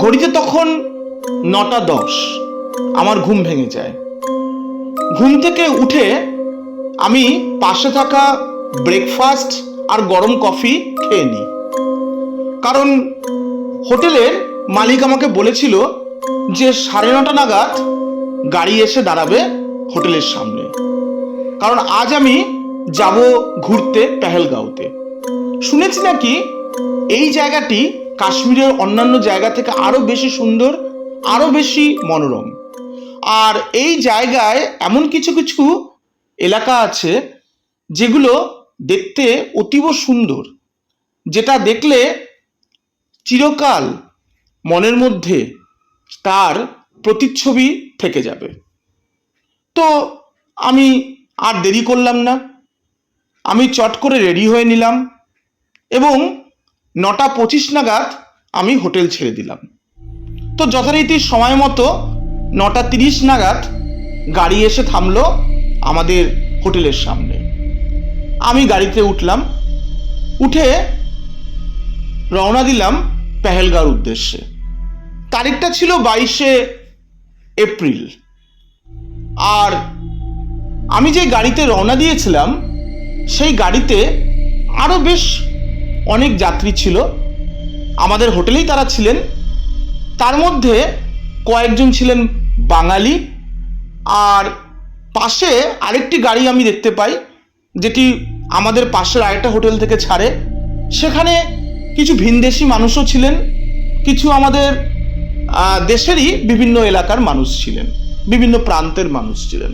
ঘড়িতে তখন 9:10। আমার ঘুম ভেঙে যায়। ঘুম থেকে উঠে আমি পাশে থাকা ব্রেকফাস্ট আর গরম কফি খেয়ে নিই, কারণ হোটেলের মালিক আমাকে বলেছিল যে 9:30 নাগাদ গাড়ি এসে দাঁড়াবে হোটেলের সামনে, কারণ আজ আমি যাব ঘুরতে পেহেলগাঁওতে। শুনেছি নাকি এই জায়গাটি কাশ্মীরের অন্যান্য জায়গা থেকে আরো বেশি সুন্দর, আরো বেশি মনোরম। আর এই জায়গায় এমন কিছু কিছু এলাকা আছে যেগুলো দেখতে অতীব সুন্দর, যেটা দেখলে চিরকাল মনের মধ্যে তার প্রতিচ্ছবি থেকে যাবে। তো আমি আর দেরি করলাম না, আমি চট করে রেডি হয়ে নিলাম এবং 9:25 নাগাদ আমি হোটেল ছেড়ে দিলাম। তো যথারীতি সময় মতো 9:30 নাগাদ গাড়ি এসে থামলো আমাদের হোটেলের সামনে। আমি গাড়িতে উঠলাম, উঠে রওনা দিলাম পেহেলগাঁওর উদ্দেশ্যে। তারিখটা ছিল 22শে এপ্রিল। আর আমি যে গাড়িতে রওনা দিয়েছিলাম সেই গাড়িতে আরও বেশ অনেক যাত্রী ছিল, আমাদের হোটেলেই তারা ছিলেন। তার মধ্যে কয়েকজন ছিলেন বাঙালি, আর পাশে আরেকটি গাড়ি আমি দেখতে পাই যেটি আমাদের পাশের আরেকটা হোটেল থেকে ছাড়ে। সেখানে কিছু ভিনদেশি মানুষও ছিলেন, কিছু আমাদের দেশেরই বিভিন্ন এলাকার মানুষ ছিলেন, বিভিন্ন প্রান্তের মানুষ ছিলেন।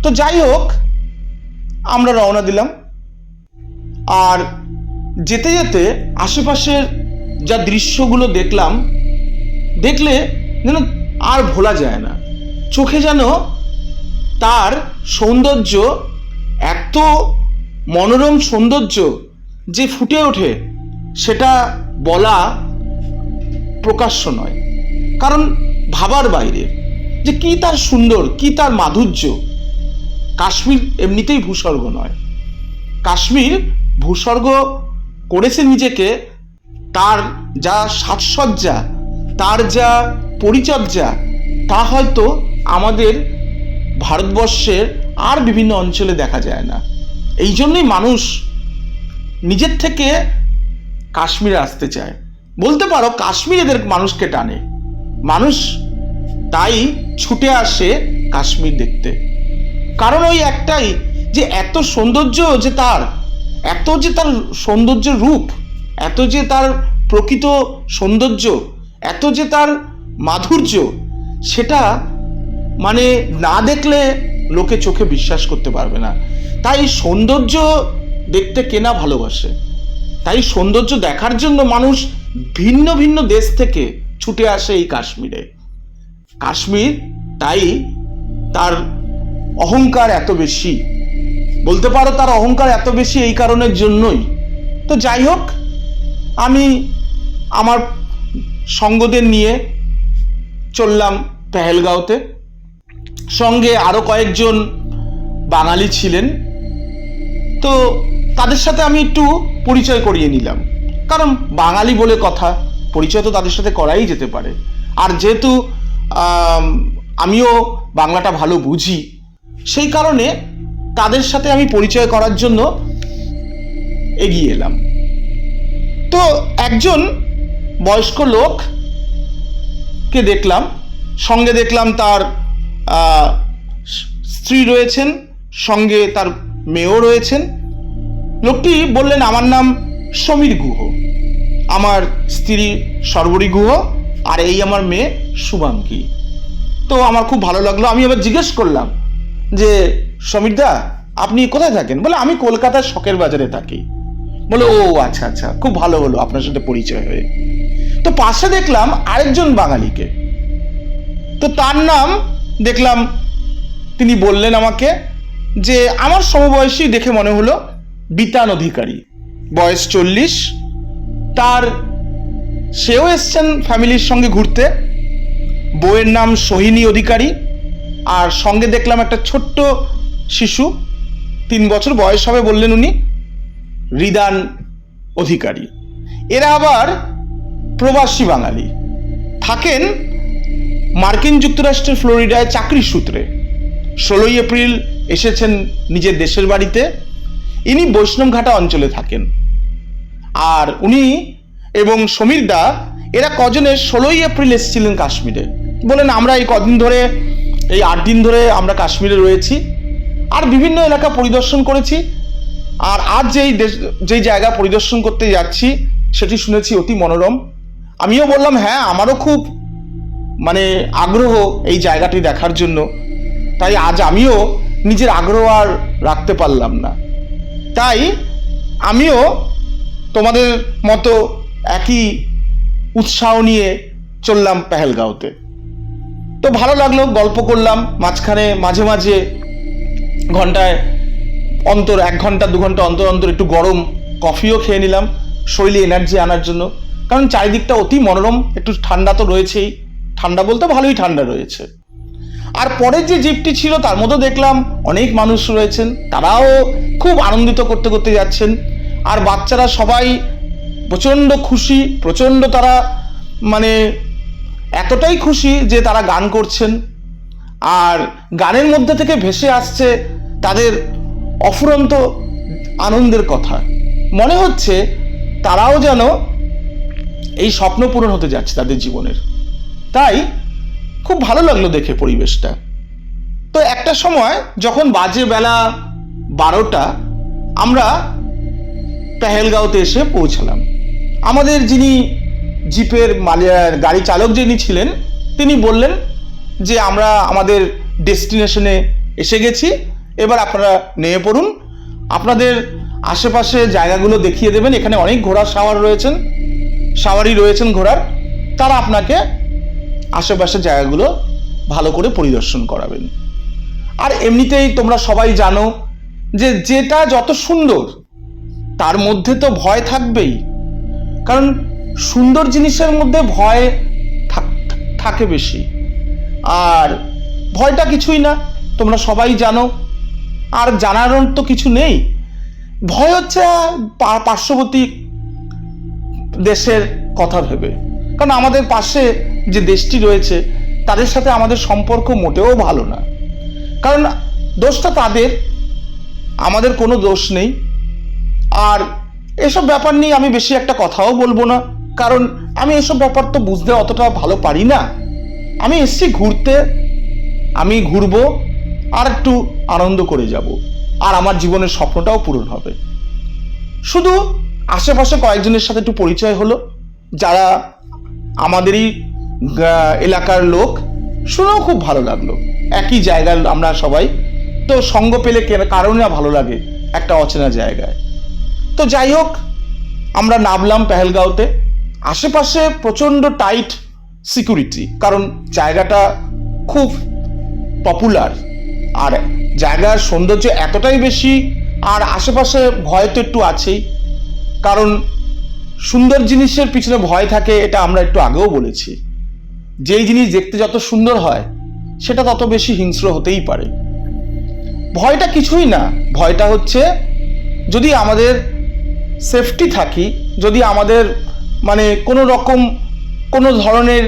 তো যাই হোক, আমরা রওনা দিলাম। আর যেতে যেতে আশেপাশের যা দৃশ্যগুলো দেখলাম, দেখলে যেন আর ভোলা যায় না। চোখে যেন তার সৌন্দর্য, এত মনোরম সৌন্দর্য যে ফুটে ওঠে, সেটা বলা প্রকাশ্য নয়, কারণ ভাবার বাইরে যে কি তার সুন্দর, কি তার মাধুর্য। কাশ্মীর এমনিতেই ভূস্বর্গ নয়, কাশ্মীর ভূস্বর্গ করেছে নিজেকে। তার যা সাজসজ্জা, তার যা পরিচর্যা, তা হয়তো আমাদের ভারতবর্ষের আর বিভিন্ন অঞ্চলে দেখা যায় না। এই জন্যই মানুষ নিজের থেকে কাশ্মীরে আসতে চায়। বলতে পারো কাশ্মীর এদের মানুষকে টানে, মানুষ তাই ছুটে আসে কাশ্মীর দেখতে। কারণ ওই একটাই, যে এত সৌন্দর্য, যে তার এত যে তার সৌন্দর্যের রূপ, এত যে তার প্রকৃত সৌন্দর্য, এত যে তার মাধুর্য, সেটা মানে না দেখলে লোকে চোখে বিশ্বাস করতে পারবে না। তাই সৌন্দর্য দেখতে কেনা ভালোবাসে, তাই সৌন্দর্য দেখার জন্য মানুষ ভিন্ন ভিন্ন দেশ থেকে ছুটে আসে এই কাশ্মীরে। কাশ্মীর তাই তার অহংকার এত বেশি, বলতে পারো তার অহংকার এত বেশি এই কারণের জন্যই। তো যাই হোক, আমি আমার সঙ্গদের নিয়ে চললাম পেহেলগাঁওতে। সঙ্গে আরো কয়েকজন বাঙালি ছিলেন, তো তাদের সাথে আমি একটু পরিচয় করিয়ে নিলাম, কারণ বাঙালি বলে কথা, পরিচয় তো তাদের সাথে করাই যেতে পারে। আর যেহেতু আমিও বাংলাটা ভালো বুঝি, সেই কারণে তাদের সাথে আমি পরিচয় করার জন্য এগিয়ে এলাম। তো একজন বয়স্ক লোককে দেখলাম, সঙ্গে দেখলাম তার স্ত্রী রয়েছেন, সঙ্গে তার মেয়েও রয়েছেন। লোকটি বললেন, আমার নাম সমীর গুহ, আমার স্ত্রী সর্বরী গুহ, আর এই আমার মেয়ে শুভাঙ্গী। তো আমার খুব ভালো লাগলো। আমি এবার জিজ্ঞেস করলাম যে, সমীরদা আপনি কোথায় থাকেন? বলে, আমি কলকাতার শখের বাজারে থাকি। বলে, ও আচ্ছা আচ্ছা, খুব ভালো হলো আপনার সাথে পরিচয় হয়ে। তো পাশে দেখলাম আরেকজন বাঙালিকে, তো তার নাম দেখলাম, তিনি বললেন আমাকে যে আমার সমবয়সী দেখে মনে হলো, বিতান অধিকারী, বয়স 40। তার সেও এসছেন ফ্যামিলির সঙ্গে ঘুরতে। বউয়ের নাম সোহিনী অধিকারী, আর সঙ্গে দেখলাম একটা ছোট্ট শিশু, 3 বছর বয়স হবে বললেন উনি, রিদান অধিকারী। এরা আবার প্রবাসী বাঙালি, থাকেন মার্কিন যুক্তরাষ্ট্রের ফ্লোরিডায় চাকরির সূত্রে। 16ই এপ্রিল এসেছেন নিজের দেশের বাড়িতে। ইনি বৈষ্ণবঘাটা অঞ্চলে থাকেন। আর উনি এবং সমীর দা এরা কজনের 16ই এপ্রিল এসেছিলেন কাশ্মীরে। বলেন আমরা এই কদিন ধরে, এই 8 দিন ধরে আমরা কাশ্মীরে রয়েছি আর বিভিন্ন এলাকা পরিদর্শন করেছি। আর আজ যেই জায়গা পরিদর্শন করতে যাচ্ছি সেটি শুনেছি অতি মনোরম। আমিও বললাম হ্যাঁ, আমারও খুব আগ্রহ এই জায়গাটি দেখার জন্য। তাই আজ আমিও নিজের আগ্রহ আর রাখতে পারলাম না। তাই আমিও তোমাদের মতো একই উৎসাহ নিয়ে চললাম পেহেলগাঁওতে। তো ভালো লাগলো, গল্প করলাম, মাঝখানে মাঝে মাঝে ঘন্টায় অন্তর 1 ঘন্টা 2 ঘন্টা অন্তর অন্তর একটু গরম কফিও খেয়ে নিলাম শরীরে এনার্জি আনার জন্য। কারণ চারিদিকটা অতি মনোরম, একটু ঠান্ডা তো রয়েছেই, ঠান্ডা বলতে ভালোই ঠান্ডা রয়েছে। আর পরের যে জিপটি ছিল তার মধ্যে দেখলাম অনেক মানুষ রয়েছেন, তারাও খুব আনন্দিত করতে করতে যাচ্ছেন। আর বাচ্চারা সবাই প্রচণ্ড খুশি, প্রচণ্ড তারা এতটাই খুশি যে তারা গান করছেন। আর গানের মধ্যে থেকে ভেসে আসছে তাদের অফুরন্ত আনন্দের কথা। মনে হচ্ছে তারাও যেন এই স্বপ্ন পূরণ হতে যাচ্ছে তাদের জীবনের। তাই খুব ভালো লাগলো দেখে পরিবেশটা। তো একটা সময় যখন বাজে বেলা 12টা, আমরা পেহেলগাঁওতে এসে পৌঁছালাম। আমাদের যিনি জিপের গাড়ি চালক যিনি ছিলেন তিনি বললেন যে আমরা আমাদের ডেস্টিনেশনে এসে গেছি, এবার আপনারা নেমে পড়ুন, আপনাদের আশেপাশে জায়গাগুলো দেখিয়ে দেবেন। এখানে অনেক ঘোড়ার সাওয়ারি রয়েছেন ঘোড়ার, তারা আপনাকে আশেপাশের জায়গাগুলো ভালো করে পরিদর্শন করাবেন। আর এমনিতেই তোমরা সবাই জানো যে যেটা যত সুন্দর তার মধ্যে তো ভয় থাকবেই, কারণ সুন্দর জিনিসের মধ্যে ভয় থাকে বেশি। আর ভয়টা কিছুই না, তোমরা সবাই জানো, আর জানার তো কিছু নেই। ভয় হচ্ছে পার্শ্ববর্তী দেশের কথা ভেবে, কারণ আমাদের পাশে যে দেশটি রয়েছে তাদের সাথে আমাদের সম্পর্ক মোটেও ভালো না। কারণ দোষটা তাদের, আমাদের কোনো দোষ নেই। আর এসব ব্যাপার নিয়ে আমি বেশি একটা কথাও বলবো না, কারণ আমি এসব ব্যাপার তো বুঝতে অতটা ভালো পারি না। আমি এসছি ঘুরতে, আমি ঘুরবো আর একটু আনন্দ করে যাব, আর আমার জীবনের স্বপ্নটাও পূরণ হবে। শুধু আশেপাশে কয়েকজনের সাথে একটু পরিচয় হলো, যারা আমাদেরই এলাকার লোক, শুনেও খুব ভালো লাগলো। একই জায়গার আমরা সবাই, তো সঙ্গ পেলে কারণ না ভালো লাগে একটা অচেনা জায়গায়। তো যাই হোক, আমরা নামলাম পেহেলগাঁওতে। আশেপাশে প্রচণ্ড টাইট সিকিউরিটি, কারণ জায়গাটা খুব পপুলার আর জায়গার সৌন্দর্য এতটাই বেশি। আর আশেপাশে ভয় তো একটু আছেই, কারণ সুন্দর জিনিসের পিছনে ভয় থাকে, এটা আমরা একটু আগেও বলেছি। যেই জিনিস দেখতে যত সুন্দর হয় সেটা তত বেশি হিংস্র হতেই পারে। ভয়টা কিছুই না, ভয়টা হচ্ছে যদি আমাদের সেফটি থাকি, যদি আমাদের কোনো রকম কোনো ধরনের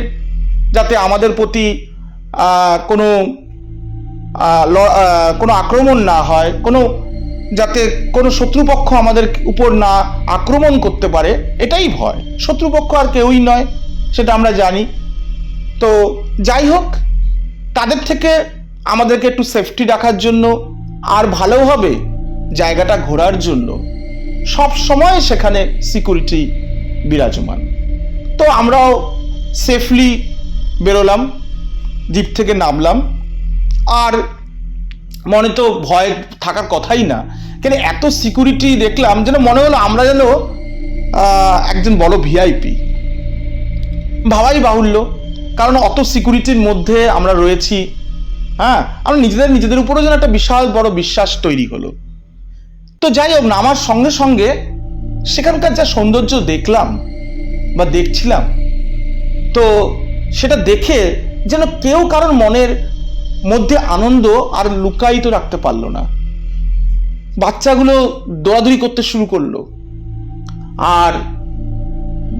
যাতে আমাদের প্রতি কোনো আক্রমণ না হয়, যাতে কোনো শত্রুপক্ষ আমাদের উপর না আক্রমণ করতে পারে, এটাই ভয়। শত্রুপক্ষ আর কেউই নয়, সেটা আমরা জানি। তো যাই হোক, তাদের থেকে আমাদেরকে একটু সেফটি রাখার জন্য আর ভালো হবে জায়গাটা ঘোরার জন্য সব সময় সেখানে সিকিউরিটি বিরাজমান। তো আমরাও সেফলি বেরোলাম, দ্বীপ থেকে নামলাম। আর মনে তো ভয় থাকার কথাই না, কেন এত সিকিউরিটি দেখলাম যেন মনে হলো আমরা যেন একজন বড় ভিআইপি। ভাবাই বাহুল্য, কারণ অত সিকিউরিটির মধ্যে আমরা রয়েছি। হ্যাঁ, আমরা নিজেদের উপরও যেন একটা বিশাল বড় বিশ্বাস তৈরি হলো। তো যাই হোক, নামার সঙ্গে সঙ্গে সেখানকার যা সৌন্দর্য দেখলাম বা দেখছিলাম, তো সেটা দেখে যেন কেউ কারোর মনের মধ্যে আনন্দ আর লুকায়িত রাখতে পারলো না। বাচ্চাগুলো দৌড়াদৌড়ি করতে শুরু করলো, আর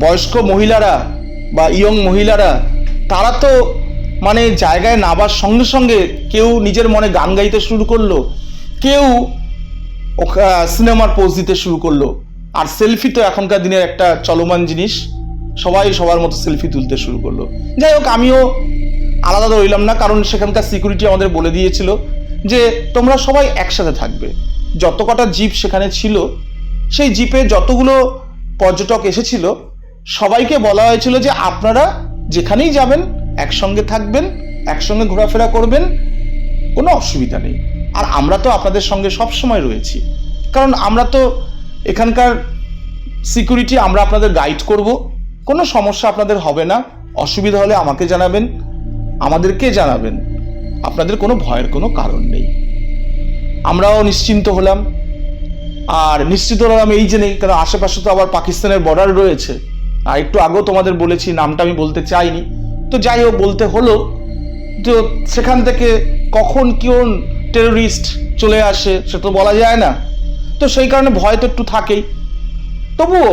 বয়স্ক মহিলারা বা ইয়ং মহিলারা তারা তো মানে জায়গায় নামার সঙ্গে সঙ্গে কেউ নিজের মনে গান গাইতে শুরু করলো, কেউ সিনেমার পোজ দিতে শুরু করলো। আর সেলফি তো এখনকার দিনের একটা চলমান জিনিস, সবাই সবার মতো সেলফি তুলতে শুরু করলো। যাই হোক, আমিও আলাদা রইলাম না, কারণ সেখানকার সিকিউরিটি আমাদের বলে দিয়েছিল যে তোমরা সবাই একসাথে থাকবে। যত কটা জিপ সেখানে ছিল, সেই জিপে যতগুলো পর্যটক এসেছিল সবাইকে বলা হয়েছিল যে আপনারা যেখানেই যাবেন একসঙ্গে থাকবেন, একসঙ্গে ঘোরাফেরা করবেন, কোনো অসুবিধা নেই। আর আমরা তো আপনাদের সঙ্গে সব সময় রয়েছি, কারণ আমরা তো এখানকার সিকিউরিটি, আমরা আপনাদের গাইড করব, কোনো সমস্যা আপনাদের হবে না। অসুবিধা হলে আমাকে জানাবেন, আমাদেরকে জানাবেন, আপনাদের কোনো ভয়ের কোনো কারণ নেই। আমরাও নিশ্চিন্ত হলাম। আর নিশ্চিত হলাম এই যে নেই, কারণ আশেপাশে তো আবার পাকিস্তানের বর্ডার রয়েছে। আর একটু আগেও তোমাদের বলেছি, নামটা আমি বলতে চাইনি, তো যাই হোক বলতে হলো। তো সেখান থেকে কখন কোন টেররিস্ট চলে আসে সে তো বলা যায় না, তো সেই কারণে ভয় তো একটু থাকেই। তবুও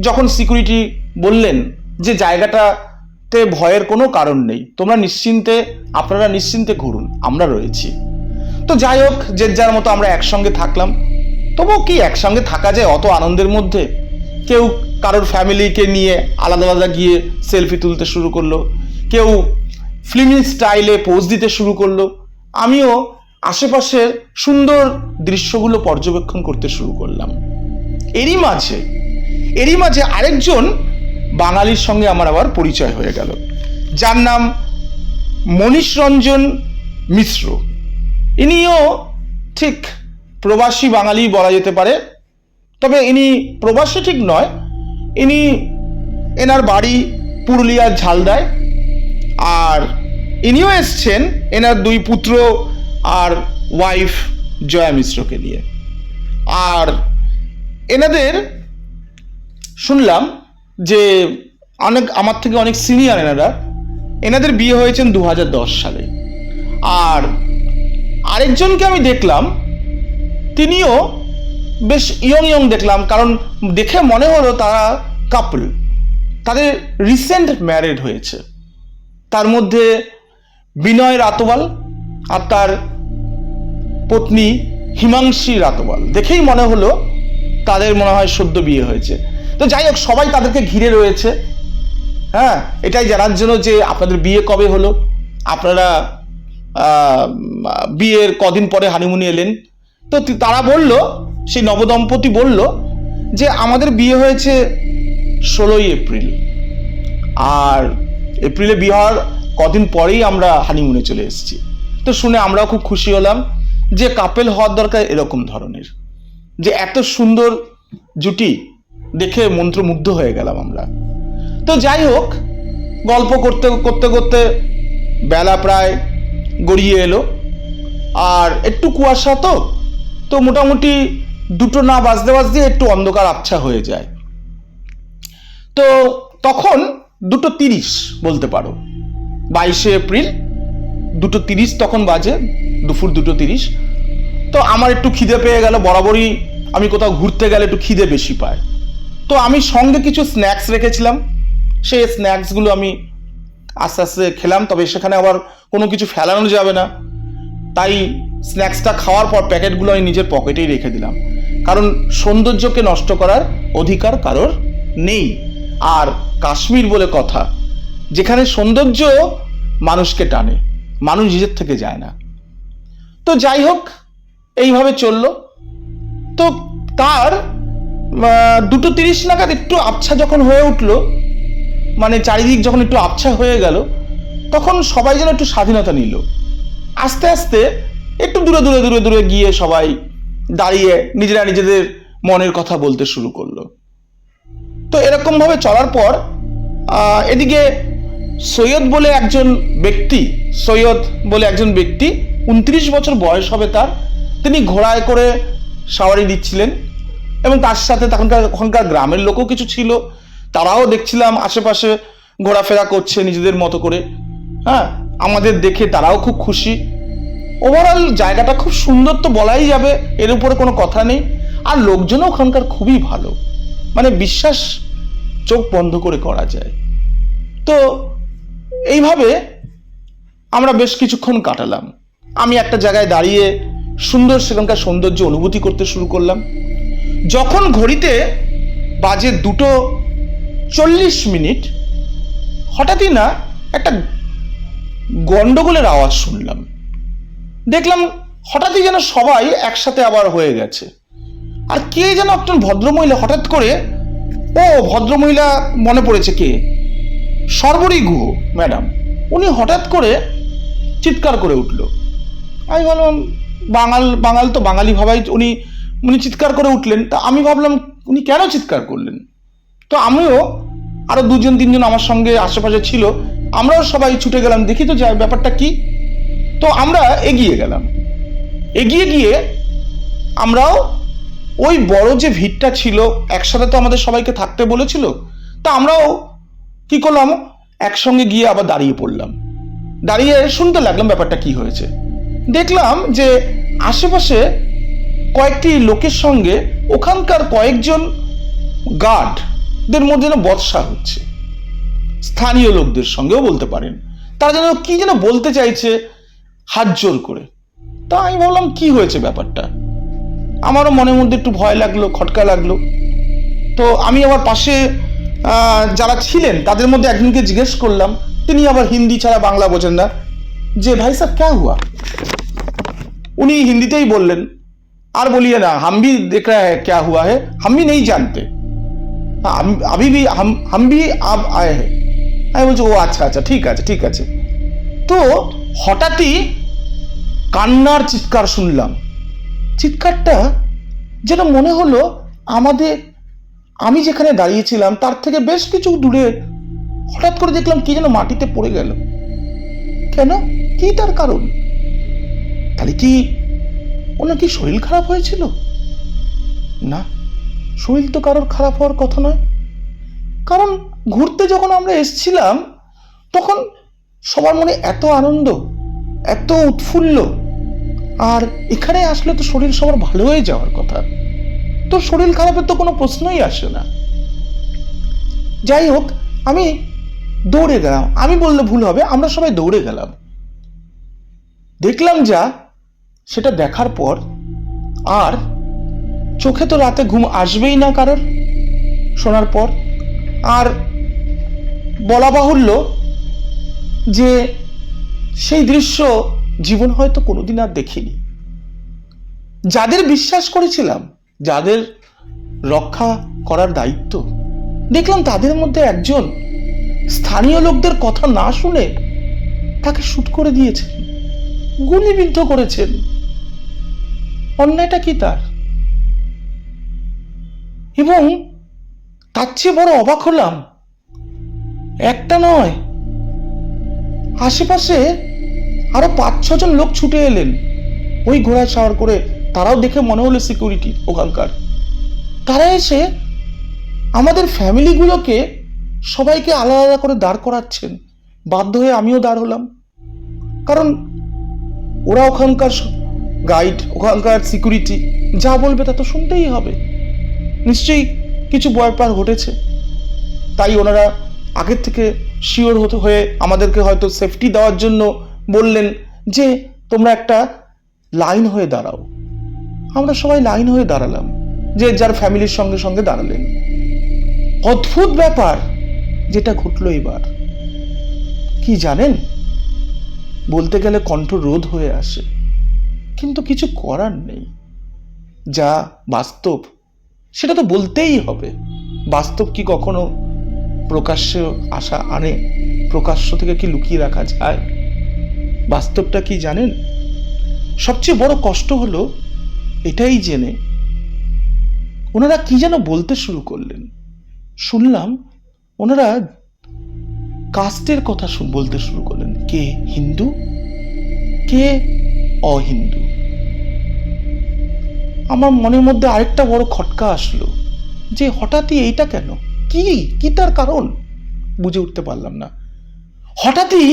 যখন সিকিউরিটি বললেন যে জায়গাটাতে ভয়ের কোনো কারণ নেই, তোমরা নিশ্চিন্তে, আপনারা নিশ্চিন্তে ঘুরুন, আমরা রয়েছি। তো যাই হোক, যে যার মতো আমরা একসঙ্গে থাকলাম। তবুও কি একসঙ্গে থাকা যায় অত আনন্দের মধ্যে? কেউ কারোর ফ্যামিলিকে নিয়ে আলাদা আলাদা গিয়ে সেলফি তুলতে শুরু করলো, কেউ ফিল্মি স্টাইলে পোজ দিতে শুরু করলো। আমিও আশেপাশের সুন্দর দৃশ্যগুলো পর্যবেক্ষণ করতে শুরু করলাম। এরই মাঝে আরেকজন বাঙালির সঙ্গে আমার আবার পরিচয় হয়ে গেল, যার নাম মনীষ রঞ্জন মিশ্র। ইনিও ঠিক প্রবাসী বাঙালি বলা যেতে পারে, তবে ইনি প্রবাসী ঠিক নয়, এনার বাড়ি পুরুলিয়ার ঝালদায়। আর ইনিও এসছেন এনার 2 পুত্র আর ওয়াইফ জয়া মিশ্রকে নিয়ে। আর এনাদের শুনলাম যে আমার থেকে অনেক সিনিয়র এনাদের বিয়ে হয়েছেন 2010 সালে। আর আরেকজনকে আমি দেখলাম, তিনিও বেশ ইয়ং দেখলাম, কারণ দেখে মনে হলো তারা কাপল, তাদের রিসেন্ট ম্যারেড হয়েছে। তার মধ্যে বিনয় রাতওয়াল আর তার পত্নী হিমাংশী রাতওয়াল, দেখেই মনে হলো তাদের মনে হয় সদ্য বিয়ে হয়েছে। তো যাই হোক, সবাই তাদেরকে ঘিরে রয়েছে, হ্যাঁ, এটাই জানার জন্য যে আপনাদের বিয়ে কবে হলো, আপনারা বিয়ের কদিন পরে হানিমুনে এলেন। তো তারা বলল, সেই নবদম্পতি বলল যে আমাদের বিয়ে হয়েছে 16ই এপ্রিল, আর এপ্রিলে বিয়ে হওয়ার কদিন পরেই আমরা হানিমুনে চলে এসেছি। তো শুনে আমরাও খুব খুশি হলাম যে কাপেল হওয়ার দরকার এরকম ধরনের, যে এত সুন্দর জুটি দেখে মন্ত্রমুগ্ধ হয়ে গেলাম আমরা। তো যাই হোক, গল্প করতে করতে করতে বেলা প্রায় গড়িয়ে এলো, আর একটু কুয়াশা তো মোটামুটি 2টো না বাজতে একটু অন্ধকার আবছা হয়ে যায়। তো তখন 2:30 বলতে পারো, 22শে এপ্রিল 2:30 তখন বাজে, দুপুর 2:30। তো আমার একটু খিদে পেয়ে গেল, বরাবরই আমি কোথাও ঘুরতে গেলে একটু খিদে বেশি পায়। তো আমি সঙ্গে কিছু স্ন্যাক্স রেখেছিলাম, সেই স্ন্যাক্সগুলো আমি আস্তে আস্তে খেলাম। তবে সেখানে আবার কোনো কিছু ফেলানো যাবে না, তাই স্ন্যাক্সটা খাওয়ার পর প্যাকেটগুলো আমি নিজের পকেটেই রেখে দিলাম, কারণ সৌন্দর্যকে নষ্ট করার অধিকার কারোর নেই। আর কাশ্মীর বলে কথা, যেখানে সৌন্দর্য মানুষকে টানে, মানুষ নিজের থেকে যায় না। তো যাই হোক, এইভাবে চলল। তো তার 2:30 নাগাদ একটু আবছা যখন হয়ে উঠলো, মানে চারিদিক যখন একটু আবছা হয়ে গেল, তখন সবাই যেন একটু স্বাধীনতা নিল। আস্তে আস্তে একটু দূরে গিয়ে সবাই দাঁড়িয়ে নিজেরা নিজেদের মনের কথা বলতে শুরু করলো। তো এরকম ভাবে চলার পর এদিকে সৈয়দ বলে একজন ব্যক্তি 29 বছর বয়স হবে তার, তিনি ঘোড়ায় করে সাওয়ারি দিচ্ছিলেন, এবং তার সাথে ওখানকার গ্রামের লোকও কিছু ছিল, তারাও দেখছিলাম আশেপাশে ঘোরাফেরা করছে নিজেদের মতো করে। হ্যাঁ, আমাদের দেখে তারাও খুব খুশি। ওভারঅল জায়গাটা খুব সুন্দর তো বলাই যাবে, এর উপরে কোনো কথা নেই। আর লোকজনও ওখানকার খুবই ভালো, মানে বিশ্বাস চোখ বন্ধ করে করা যায়। তো এইভাবে আমরা বেশ কিছুক্ষণ কাটালাম। আমি একটা জায়গায় দাঁড়িয়ে সুন্দর সেখানকার সৌন্দর্য অনুভূতি করতে শুরু করলাম। যখন ঘড়িতে বাজে 2:40, হঠাৎই না একটা গন্ডগোলের আওয়াজ শুনলাম। দেখলাম হঠাৎই যেন সবাই একসাথে আবার হয়ে গেছে। আর কে যেন একজন ভদ্রমহিলা হঠাৎ করে, ভদ্রমহিলা মনে পড়েছে, কে, সর্বরী গুহ ম্যাডাম, উনি হঠাৎ করে চিৎকার করে উঠল। আমি ভাবলাম বাঙাল তো বাঙালি ভাবাই উনি চিৎকার করে উঠলেন। তা আমি ভাবলাম উনি কেন চিৎকার করলেন। তো আমিও, আরো 2-3জন আমার সঙ্গে আশেপাশে ছিল, আমরাও সবাই ছুটে গেলাম, দেখি তো যাই ব্যাপারটা কি। তো আমরা এগিয়ে গেলাম। এগিয়ে গিয়ে আমরাও ওই বড় যে ভিড়টা ছিল, একসাথে তো আমাদের সবাইকে থাকতে বলেছিল, তা আমরাও কি করলাম, একসঙ্গে গিয়ে আবার দাঁড়িয়ে পড়লাম। দাঁড়িয়ে শুনতে লাগলাম ব্যাপারটা কি হয়েছে। দেখলাম যে আশেপাশে কয়েকটি লোকের সঙ্গে ওখানকার কয়েকজন গার্ডদের মধ্যে যেন বচসা হচ্ছে, স্থানীয় লোকদের সঙ্গেও বলতে পারেন। তারা যেন কি যেন বলতে চাইছে হাত জোর করে। তা আমি ভাবলাম কি হয়েছে ব্যাপারটা, আমারও মনের মধ্যে একটু ভয় লাগলো, খটকা লাগলো। তো আমি আবার পাশে যারা ছিলেন তাদের মধ্যে একজনকে জিজ্ঞেস করলাম, তিনি আবার হিন্দি ছাড়া বাংলা বোঝেন না, যে ভাই সাহেব ক্যা হুয়া। উনি হিন্দিতেই বললেন, আর বলিয়ে না, হাম ভি দেখ রা হ্যায় ক্যা হুয়া है, हम भी नहीं जानते, अभी भी हम भी अब आए हैं। আমি বলছি ও আচ্ছা আচ্ছা, ঠিক আছে ঠিক আছে। তো হঠাৎই কান্নার চিৎকার শুনলাম। চিৎকারটা যেন মনে হলো আমি যেখানে দাঁড়িয়েছিলাম তার থেকে বেশ কিছু দূরে। হঠাৎ করে দেখলাম কি যেন মাটিতে পড়ে গেল। কেন, কি তার কারণ? তাহলে কি ওনার কি শরীর খারাপ হয়েছিল? না, শরীর তো কারোর খারাপ হওয়ার কথা নয়। কারণ ঘুরতে যখন আমরা এসেছিলাম তখন সবার মনে এত আনন্দ, এত উৎফুল্ল, আর এখানে আসলে তো শরীর সবার ভালো হয়ে যাওয়ার কথা। তো শরীর খারাপের তো কোনো প্রশ্নই আসে না। যাই হোক, আমি দৌড়ে গেলাম, আমি বললে ভুল হবে, আমরা সবাই দৌড়ে গেলাম। দেখলাম যা, সেটা দেখার পর আর চোখে তো রাতে ঘুম আসবেই না কারোর শোনার পর। আর বলা বাহুল্য যে সেই দৃশ্য জীবন হয়তো কোনোদিন আর দেখিনি। যাদের বিশ্বাস করেছিলাম, যাদের রক্ষা করার দায়িত্ব, দেখলাম তাদের মধ্যে একজন স্থানীয় লোকদের কথা না শুনে তাকে শুট করে দিয়েছেন, গুলিবিদ্ধ করেছেন। অন্যায়টা কি তার? এবং তার চেয়ে বড় অবাক হলাম, একটা নয়, আশেপাশে আরো 5-6 জন লোক ছুটে এলেন ওই ঘোড়ায় সাওয়ার করে। তারাও দেখে মনে হলো সিকিউরিটি ওখানকার। তারা এসে আমাদের ফ্যামিলিগুলোকে সবাইকে আলাদা আলাদা করে দাঁড় করাচ্ছেন। বাধ্য হয়ে আমিও দাঁড় হলাম, কারণ ওরা ওখানকার গাইড, ওখানকার সিকিউরিটি, যা বলবে তা তো শুনতেই হবে। নিশ্চয়ই কিছু ব্যাপার ঘটেছে, তাই ওনারা আগের থেকে শিওর হয়ে আমাদেরকে হয়তো সেফটি দেওয়ার জন্য বললেন যে তোমরা একটা লাইন হয়ে দাঁড়াও। আমরা সবাই লাইন হয়ে দাঁড়ালাম, যে যার ফ্যামিলির সঙ্গে সঙ্গে দাঁড়ালেন। অদ্ভুত ব্যাপার যেটা ঘটলো এবার, কি জানেন, বলতে গেলে কণ্ঠ রোধ হয়ে আসে, কিন্তু কিছু করার নেই। যা বাস্তব সেটা তো বলতেই হবে। বাস্তব কি কখনো প্রকাশ্যে আশা আনে? প্রকাশ্য থেকে কি লুকিয়ে রাখা যায়? বাস্তবটা কি জানেন? সবচেয়ে বড় কষ্ট হলো এটাই জেনে ওনারা কি যেন বলতে শুরু করলেন। শুনলাম ওনারা কাস্টের কথা বলতে শুরু করলেন, কে হিন্দু, কে অহিন্দু। আমার মনের মধ্যে আরেকটা বড় খটকা আসলো, যে হঠাৎই এইটা কেন, কি তার কারণ বুঝে উঠতে পারলাম না। হঠাৎই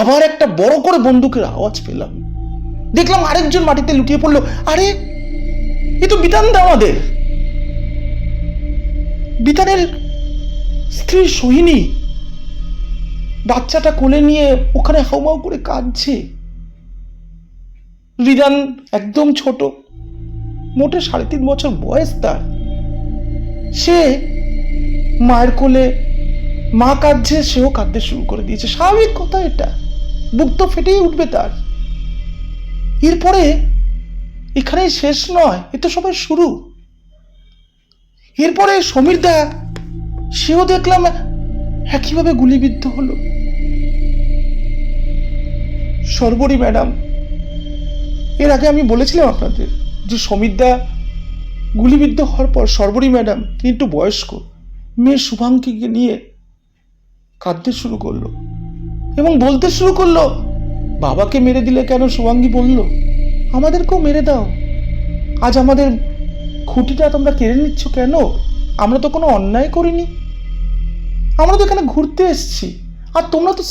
আবার একটা বড় করে বন্দুকের আওয়াজ পেলাম। দেখলাম আরেকজন মাটিতে লুটিয়ে পড়লো। আরে এ তো বিতানদা, আমাদের বিতানের স্ত্রী সোহিনী। বাচ্চাটা কোলে নিয়ে ওখানে হাউমাউ করে কাঁদছে। রিদান একদম ছোট, মোটে 3.5 বছর বয়স তার। সে মায়ের কোলে, মা কাঁদছে, সেও কাঁদতে শুরু করে দিয়েছে। স্বাভাবিক কথা, এটা বুক তো ফেটেই উঠবে তার। এরপরে এখানেই শেষ নয়, এ তো সবাই শুরু। এরপরে সমীর দা, সেও দেখলাম একইভাবে গুলিবিদ্ধ হলো। সর্বরী ম্যাডাম, এর আগে আমি বলেছিলাম আপনাদের যে সমীর দা গুলিবিদ্ধ হওয়ার পর সর্বরী ম্যাডাম, তিনি একটু বয়স্ক মেয়ে শুভাঙ্গীকে নিয়ে কাঁদতে শুরু করলো এবং বলতে শুরু করলো, বাবাকে মেরে দিলে কেন? শুভাঙ্গী বলল, আমাদেরকেও মেরে দাও। আজ আমাদের খুঁটিটা তোমরা কেড়ে নিচ্ছ কেন? আমরা তো কোনো অন্যায় করিনি, আমরা তো এখানে ঘুরতে এসেছি। আর তোমরা তো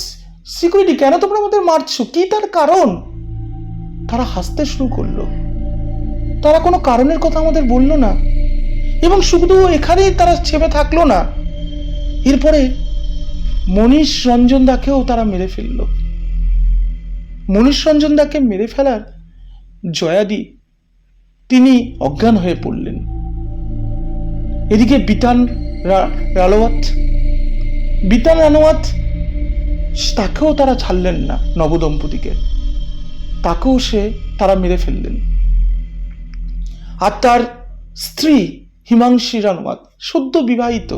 সিকিউরিটি, কেন তোমরা আমাদের মারছো? কি তার কারণ? তারা হাসতে শুরু করলো। তারা কোনো কারণের কথা আমাদের বলল না, এবং শুধু এখানেই তারা ছেপে থাকলো না, এরপরে মনীষ রঞ্জন দাকেও তারা মেরে ফেললো। মনীষ রঞ্জন দাকে মেরে ফেলার জয়াদি, তিনি অজ্ঞান হয়ে পড়লেন। এদিকে বিতান রানোয়াত, তাকেও তারা ছাড়লেন না, নবদম্পতিকে, তাকেও তারা মেরে ফেললেন। আর তার স্ত্রী হিমাংশী রানোয়াত, সদ্য বিবাহিত,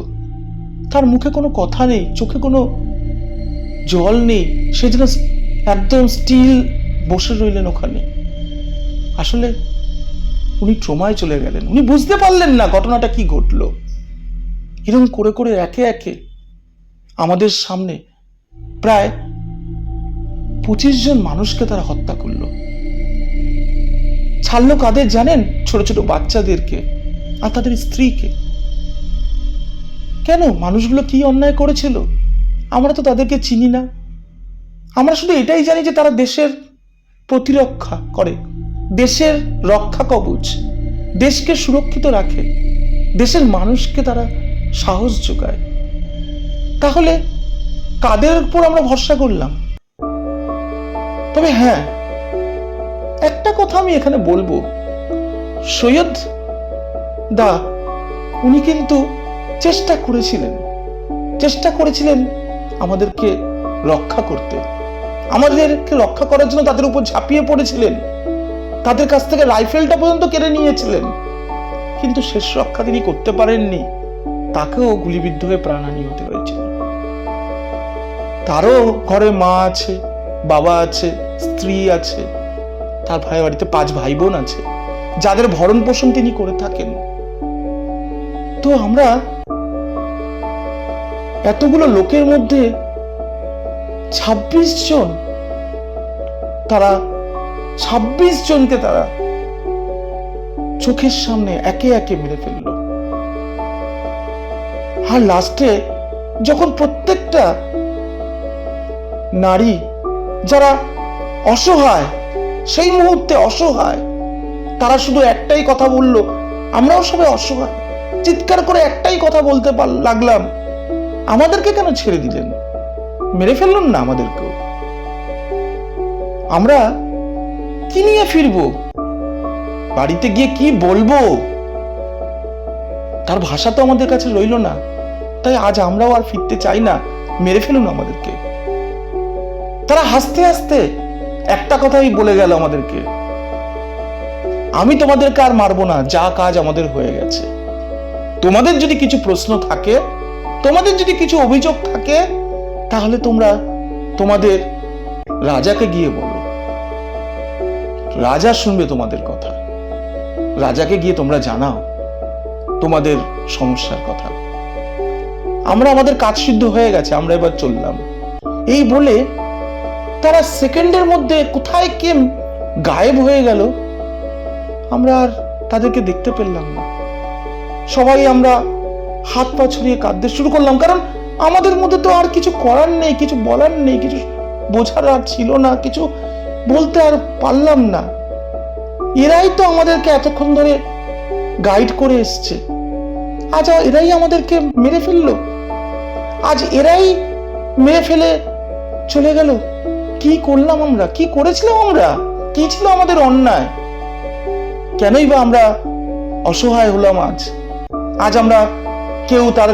তার মুখে কোনো কথা নেই, চোখে কোনো জল নেই, সে যেন একদম স্টিল বসে রইলেন ওখানে। আসলে উনি ট্রমায় চলে গেলেন, উনি বুঝতে পারলেন না ঘটনাটা কি ঘটলো। এরকম করে করে একে একে আমাদের সামনে প্রায় 25 জন মানুষকে তারা হত্যা করলো। ছাড়লো কাদের জানেন? ছোট ছোট বাচ্চাদেরকে আর তাদের স্ত্রীকে। কেন? মানুষগুলো কি অন্যায় করেছিল? আমরা তো তাদেরকে চিনি না। আমরা শুধু এটাই জানি যে তারা দেশের প্রতিরক্ষা করে, দেশের রক্ষা কবচ, দেশকে সুরক্ষিত রাখে, দেশের মানুষকে তারা সাহস যোগায়। তাহলে কাদের উপর আমরা ভরসা করলাম? তবে হ্যাঁ, একটা কথা আমি এখানে বলবো, সৈয়দ দা উনি কিন্তু চেষ্টা করেছিলেন আমাদেরকে রক্ষা করতে, আমাদেরকে রক্ষা করার জন্য তাদের উপর ঝাঁপিয়ে পড়েছিলেন, তাদের কাছ থেকে রাইফেলটা পর্যন্ত কেড়ে নিয়েছিলেন, কিন্তু শেষ রক্ষা তিনি করতে পারেননি। তাকেও গুলিবিদ্ধ হয়ে প্রাণহানি হতে হয়েছিল। তারও ঘরে মা আছে, বাবা আছে, স্ত্রী আছে, তার ভাই বাড়িতে 5 ভাই বোন আছে, যাদের ভরণ পোষণ তিনি করে থাকেন। তো আমরা এতগুলো লোকের মধ্যে 26 জনকে তারা চোখের সামনে একে একে মেরে ফেলল। আর লাস্টে যখন প্রত্যেকটা নারী যারা অসহায়, সেই মুহূর্তে অসহায়, তারা শুধু একটাই কথা বলল, আমরাও সবাই অসহায়, চিৎকার করে একটাই কথা বলতে লাগলাম, আমাদেরকে কেন ছেড়ে দিলেন? মেরে ফেললেন না আমাদেরকেও? আমরা কি নিয়ে ফিরবো? বাড়িতে গিয়ে কি বলবো? তার ভাষা তো আমাদের কাছে রইল না। তাই আজ আমরাও আর ফিরতে চাই না, মেরে ফেলুন আমাদেরকে। তারা হাসতে হাসতে একটা কথাই বলে গেল আমাদেরকে, আমি তোমাদেরকে আর মারবো না, যা কাজ আমাদের হয়ে গেছে। তোমাদের যদি কিছু প্রশ্ন থাকে, তোমাদের যদি কিছু অভিযোগ থাকে, তাহলে তোমরা তোমাদের রাজাকে গিয়ে বলো, রাজা শুনবে তোমাদের কথা। রাজাকে গিয়ে তোমরা জানাও তোমাদের সমস্যার কথা। আমরা আমাদের কাজ সিদ্ধ হয়ে গেছে, আমরা এবার চললাম। এই বলে তারা সেকেন্ডের মধ্যে কোথায় কে গায়েব হয়ে গেল, আমরা আর তাদেরকে দেখতে পেলাম না। সবাই আমরা হাত পা ছড়িয়ে কাঁদতে শুরু করলাম, কারণ আমাদের মধ্যে তো আর কিছু করার নেই, কিছু বলার নেই, কিছু বোঝার আর ছিল না, কিছু বলতে আর পারলাম না। এরাই তো আমাদেরকে এতক্ষণ ধরে গাইড করে এসছে, আজ এরাই আমাদেরকে মেরে ফেললো। আজ এরাই মেরে ফেলে চলে গেল। কি করলাম আমরা, কি করেছিলাম আমরা, কি ছিল আমাদের অন্যায়? কেনই বা আমরা অসহায় হলাম? আজ আমরা কেউ তার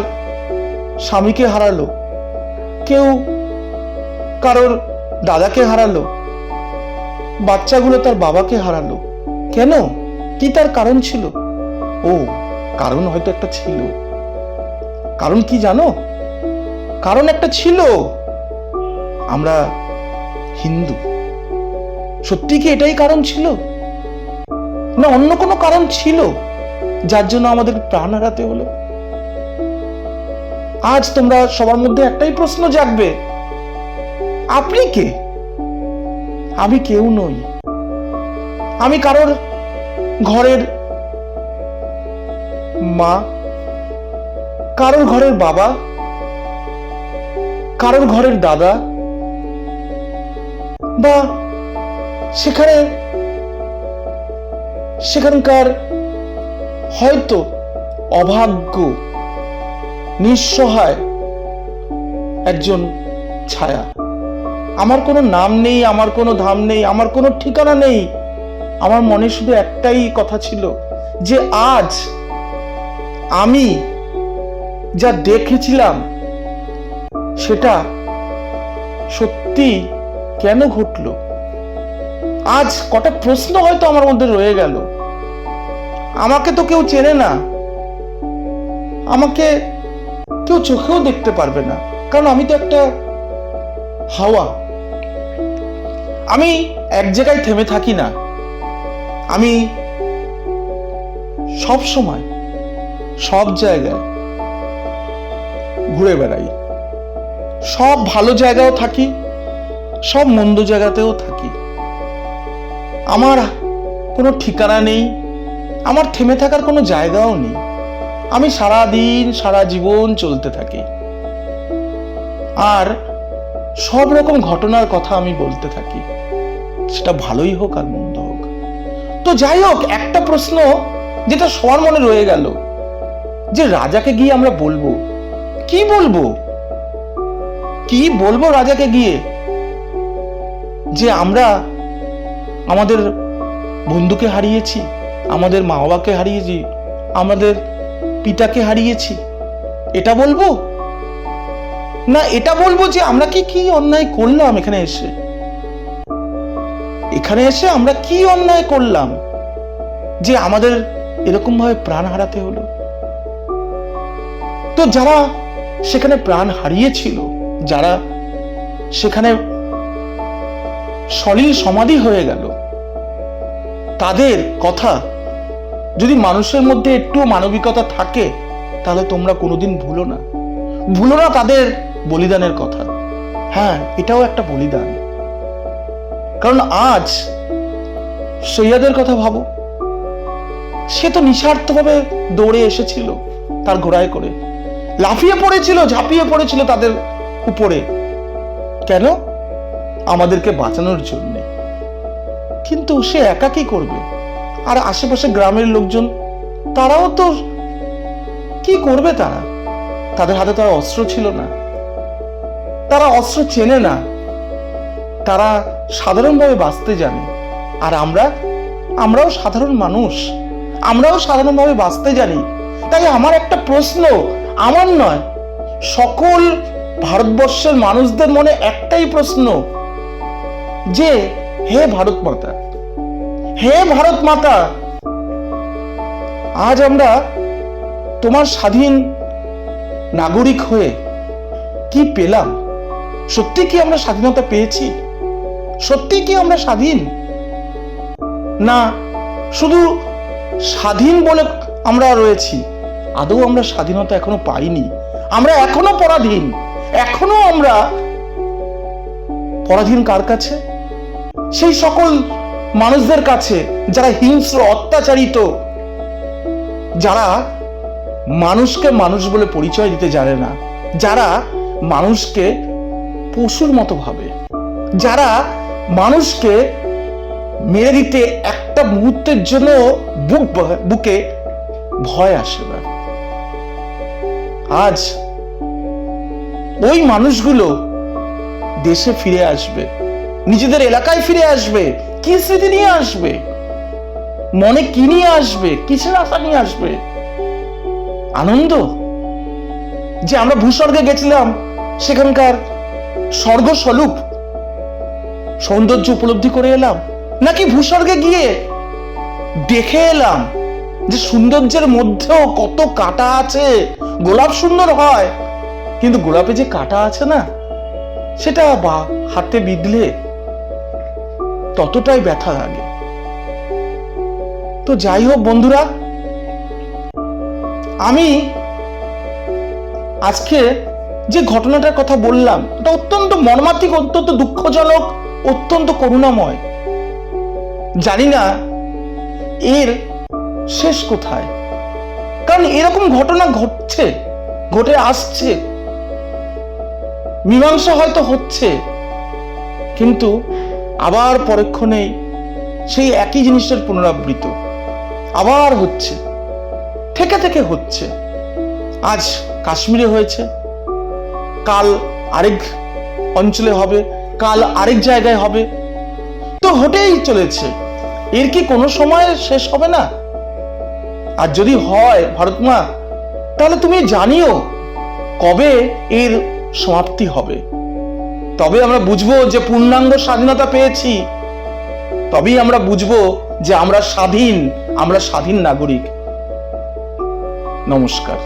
স্বামীকে হারালো, কেউ কারোর দাদাকে হারালো, বাচ্চাগুলো তার বাবাকে হারালো। কেন? কি তার কারণ ছিল? ও, কারণ হয়তো একটা ছিল। কারণ কি জানো? কারণ একটা ছিল, আমরা হিন্দু। সত্যি কি এটাই কারণ ছিল, না অন্য কোনো কারণ ছিল যার জন্য আমাদের প্রাণ হারাতে হলো? আজ তোমরা সবার মধ্যে একটাই প্রশ্ন জাগবে, আপনি কে? আমি কেউ নই। আমি কারোর ঘরের মা, কারোর ঘরের বাবা, কারোর ঘরের দাদা, বা সেখানকার হয়তো অভাগ্য নিঃসহায় একজন ছায়া। আমার কোনো নাম নেই, আমার কোনো ধাম নেই, আমার কোনো ঠিকানা নেই। আমার মনে শুধু একটাই কথা ছিল, যে আজ আমি যা দেখেছিলাম সেটা সত্যি কেন ঘটলো? আজ কটা প্রশ্ন হয়তো আমার মধ্যে রয়ে গেল। আমাকে তো কেউ চেনে না, আমাকে কেউ চোখেও দেখতে পারবে না, কারণ আমি তো একটা হাওয়া। আমি এক জায়গায় থেমে থাকি না, আমি সব সময় সব জায়গায় ঘুরে বেড়াই। সব ভালো জায়গাও থাকি, সব মন্দ জায়গাতেও থাকি। আমার কোনো ঠিকানা নেই, আমার থেমে থাকার কোনো জায়গাও নেই। আমি সারা দিন সারা জীবন চলতে থাকি, আর সব রকম ঘটনার কথা আমি বলতে থাকি, সেটা ভালোই হোক আর মন্দ হোক। তো যাই হোক, একটা প্রশ্ন যেটা সবার মনে রয়ে গেল, যে রাজাকে গিয়ে আমরা বলবো কি? বলবো রাজাকে গিয়ে যে আমরা আমাদের বন্ধুকে হারিয়েছি, আমাদের মা বাবাকে হারিয়েছি, আমাদের পিতাকে হারিয়েছি? এটা বলবো? না এটা বলবো যে আমরা কি অন্যায় করলাম এখানে এসে আমরা কি অন্যায় করলাম যে আমাদের এরকম ভাবে প্রাণ হারাতে হলো? তো যারা সেখানে প্রাণ হারিয়েছিল, যারা সেখানে সলিল সমাধি হয়ে গেল, তাদের কথা যদি মানুষের মধ্যে একটু মানবিকতা থাকে, তাহলে তোমরা কোনোদিন ভুলো না তাদের বলিদানের কথা। হ্যাঁ, এটাও একটা বলিদান। কারণ আজ সৈয়দের কথা ভাবো, সে তো নিঃস্বার্থভাবে দৌড়ে এসেছিল তার ঘোড়ায় করে, লাফিয়ে পড়েছিল, ঝাঁপিয়ে পড়েছিল তাদের উপরে। কেন? আমাদেরকে বাঁচানোর জন্য। কিন্তু সে একা কি করবে? আর আশেপাশে গ্রামের লোকজন, তারাও তো কি করবে? তাদের হাতে তার অস্ত্র ছিল না, তারা অস্ত্র চেনে না, তারা সাধারণভাবে বাঁচতে জানে। আর আমরাও সাধারণ মানুষ, আমরাও সাধারণভাবে বাঁচতে জানি। তাই আমার একটা প্রশ্ন, আমার নয়, সকল ভারতবর্ষের মানুষদের মনে একটাই প্রশ্ন, যে হে ভারত মাতা, আজ আমরা তোমার স্বাধীন নাগরিক হয়ে কি পেলাম? সত্যি কি আমরা স্বাধীনতা পেয়েছি? সত্যি কি আমরা স্বাধীন? না শুধু স্বাধীন বলে আমরা রয়েছি, আদৌ আমরা স্বাধীনতা এখনো পাইনি। আমরা এখনো পরাধীন। এখনো আমরা পরাধীন কার কাছে? সেই সকল মানুষদের কাছে যারা হিংস্র, অত্যাচারিত, যারা মানুষকে মানুষ বলে পরিচয় দিতে জানে না, যারা মানুষকে পশুর মতো ভাবে, যারা মানুষকে মেরে দিতে একটা মুহূর্তের জন্য বুকে ভয় আসে না। আজ ওই মানুষগুলো দেশে ফিরে আসবে, নিজেদের এলাকায় ফিরে আসবে। কি স্মৃতি নিয়ে আসবে, মনে কি নিয়ে আসবে, কিসের আশা নিয়ে আসবে? আনন্দ যে আমরা ভূস্বর্গে গেছিলাম, সেখানকার স্বর্গ স্বরূপ সৌন্দর্য উপলব্ধি করে এলাম, নাকি ভূস্বর্গে গিয়ে দেখে এলাম যে সৌন্দর্যের মধ্যেও কত কাঁটা আছে। গোলাপ সুন্দর হয়, কিন্তু গোলাপে যে কাঁটা আছে না, সেটা বা হাতে বিঁধলে ততটাই ব্যথা লাগে। তো যাই হোক বন্ধুরা, আমি আজকে যে ঘটনাটার কথা বললাম, এটা অত্যন্ত মর্মান্তিক, অত্যন্ত দুঃখজনক, অত্যন্ত করুণাময়। জানি না এর শেষ কোথায়, কারণ এরকম ঘটনা ঘটছে, ঘটে আসছে, মীমাংসা হয়তো হচ্ছে, কিন্তু আবার পরক্ষণেই সেই একই জিনিসটার পুনরাবৃত্ত আবার হচ্ছে, থেকে থেকে হচ্ছে। আজ কাশ্মীরে হয়েছে, কাল আরেক অঞ্চলে হবে, কাল আরেক জায়গায় হবে, তো হতেই চলেছে। এর কি কোনো সময় শেষ হবে না? আর যদি হয় ভারত মা, তাহলে তুমি জানিও কবে এর সমাপ্তি হবে। তবে আমরা বুঝবো যে পূর্ণাঙ্গ স্বাধীনতা পেয়েছি, তবেই আমরা বুঝবো যে আমরা স্বাধীন, আমরা স্বাধীন নাগরিক। নমস্কার।